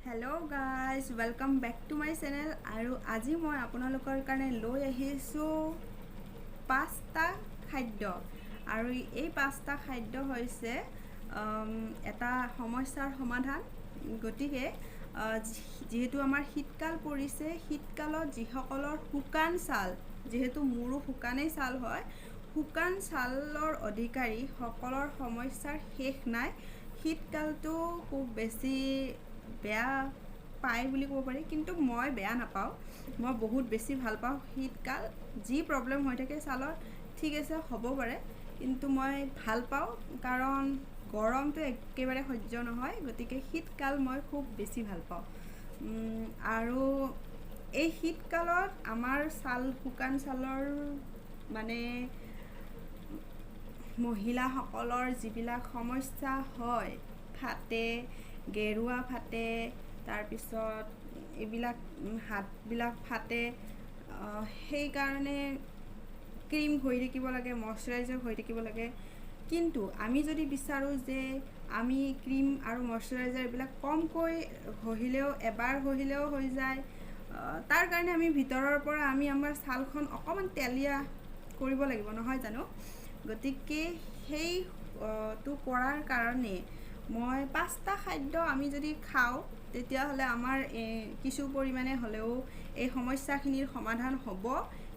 hello guys welcome back to my channel और आज मैं आपनलोकर कारणे লৈ আহিছো पाँचटा खाद्य और ये पाँचटा खाद्य হৈছে এটা সমস্যাৰ সমাধাन গতিকে যেহেতु आमार शीतकाल परिছে शीतकाলত जिসকলৰ শুকান ছাল যেহেতु मोरो শুকানেই ছাল হয় শুকান ছালৰ অধিকাৰী সকলৰ সমস্যাৰ শেষ নাই शीतकालটো খুব বেছি বেয়া পায় বুলি ক'ব পাৰি কিন্তু মই বেয়া নাপাওঁ মই বহুত বেছি ভাল পাওঁ शीतकाल যি প্ৰবলেম হৈ থাকে ছালত ঠিক আছে হ'ব পাৰে কিন্তু মই ভাল পাওঁ কাৰণ গৰমটো একেবাৰে সহ্য নহয় গতিকে शीतकाल মই খুব বেছি ভাল পাওঁ আৰু এই शीतकाলত আমাৰ ছাল শুকান ছালৰ মানে মহিলাসকলৰ যিবিলাক সমস্যা হয় ফাটে গেৰুৱা ফাটে তাৰ পিছত এইবিলাক হাতবিলাক ফাটে সেই কাৰণে ক্ৰীম হৈ থাকিব লাগে ময়শ্চাৰাইজাৰ হৈ থাকিব লাগে কিন্তু আমি যদি বিচাৰো যে আমি ক্ৰীম আৰু ময়শ্চাৰাইজাৰ এইবিলাক কমকৈ ঘহিলেও এবাৰ ঘহিলেও হৈ যায় তাৰ কাৰণে আমি ভিতৰৰ পৰা আমি আমাৰ ছালখন অকমান তেলিয়া কৰিব লাগিব নহয় জানো গতিকে সেই তো কৰাৰ কাৰণে মই পাঁচটা খাদ্য আমি যদি খাও তেতিয়া হলে আমাৰ কিছু পৰিমাণে হলেও এই সমস্যাখিনিৰ সমাধান হ'ব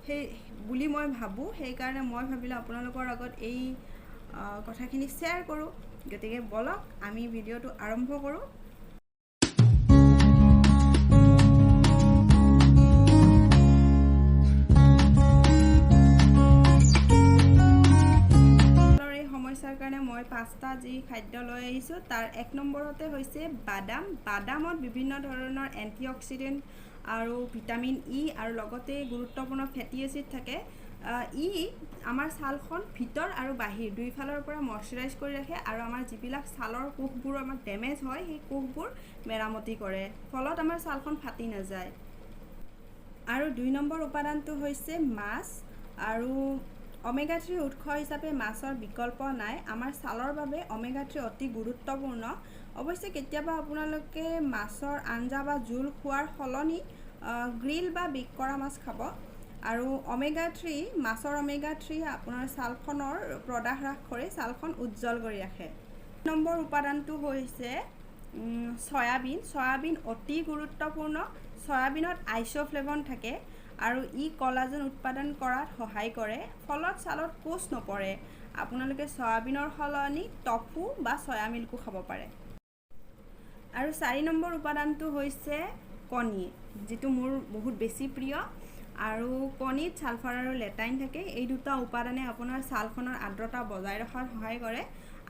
সেই বুলি মই ভাবো সেই কাৰণে মই ভাবিলো আপোনালোকৰ আগত এই কথাখিনি শেয়াৰ কৰো গতিকে বলক আমি ভিডিওটো আৰম্ভ কৰো मैं पाँचटा जी खाद्य लै आहिছোঁ तार एक नम्बरते হৈছে बादाम बादामत विभिन्न धৰণৰ एंटीअक्सिडेंट और विटामिन इ और लगते गुरुत्वपूर्ण फैटी एसिड থাকে इ आमार ছালখন ভিতৰ और बाहिर दुइफाলৰ পৰা ময়শ্চাৰাইজ কৰি ৰাখে और आमार যিবিলাক ছালৰ কোষবোৰ আমাৰ ড্যামেজ হয় সেই কোষবোৰ মেৰামতি কৰে ফলত आमार ছালখন ফাটি নাযায় और 2 নম্বৰ উপাদানটো হৈছে মাছ और ओमेगा 3 उत्स हिसापे माछर विकल्प नाई आमार ছালৰ বাবে ओमेगा 3 अति गुरुत्वपूर्ण अवश्य केतियाबा आपनालोके माछर आंजा बा झोल खुवार सलनी ग्रिल बा बेक करा माछ खाब और ओमेगा 3 माछर ओमेगा 3 आपनार ছালখনৰ प्रदाह ह্ৰাস কৰে ছালখন उज्जवल কৰি ৰাখে নম্বৰ উপাদানটো হৈছে সয়াবিন সয়াবিন অতি গুৰুত্বপূৰ্ণ সয়াবিনত আইসোফ্লেভন থাকে और इ कलाजन उत्पादन करात सहाय करे फलत सालत कोष नपरे आपनालोके सयाबिनर सलनी टफु बा सया मिल्को खाब पारे और 4 नम्बर उपादानটো হৈছে कणी जेतु मोर बहुत बेसी प्रिय और कणीत सालफार और लेटाइन থাকে এই দুটা উপাদানে আপোনাৰ ছালখনৰ আৰ্দ্ৰতা বজাই ৰখাৰ সহায় কৰে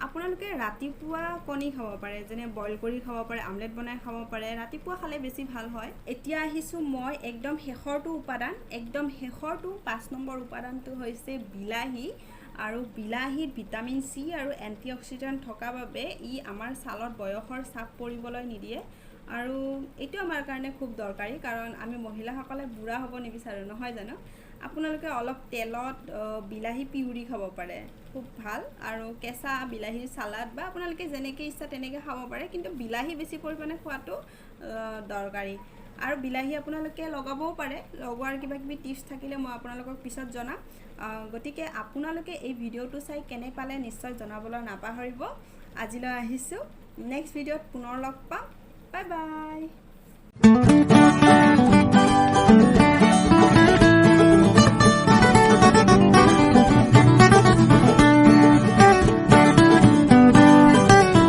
আপোনালোকে ৰাতিপুৱা কণী খাব পাৰে যেনে বইল কৰি খাব পাৰে আমলেট বনাই খাব পাৰে ৰাতিপুৱা খালে বেছি ভাল হয় এতিয়া আহিছো মই একদম শেষৰটো উপাদান একদম শেষৰটো 5 নম্বৰ উপাদানটো হৈছে বিলাহী আৰু বিলাহীত ভিটামিন সি আৰু এন্টিঅক্সিডেন্ট থকা বাবে ই আমাৰ ছালত বয়সৰ চাপ পৰিবলৈ নিদিয়ে আৰু এটো আমাৰ কাৰণে খুব দৰকাৰী কাৰণ আমি মহিলাসকলে বুঢ়া হ'ব নিবিচাৰো নহয় জানো আপোনালোকে অলপ তেলত বিলাহী পিউৰি খাব পাৰে খুব ভাল আৰু কেঁচা বিলাহীৰ সালাড বা আপোনালোকে যেনেকৈ ইচ্ছা তেনেকৈ খাব পাৰে কিন্তু বিলাহী বেছি পৰিমাণে খোৱাটো দৰকাৰী আৰু বিলাহী আপোনালোকে লগাবও পাৰে লগোৱাৰ কিবা কিবি টিপছ থাকিলে মই আপোনালোকক পিছত জনাম গতিকে আপোনালোকে এই ভিডিওটো চাই কেনে পালে নিশ্চয় জনাবলৈ নাপাহৰিব আজিলৈ আহিছো নেক্সট ভিডিওত পুনৰ লগ পাম বাই বাই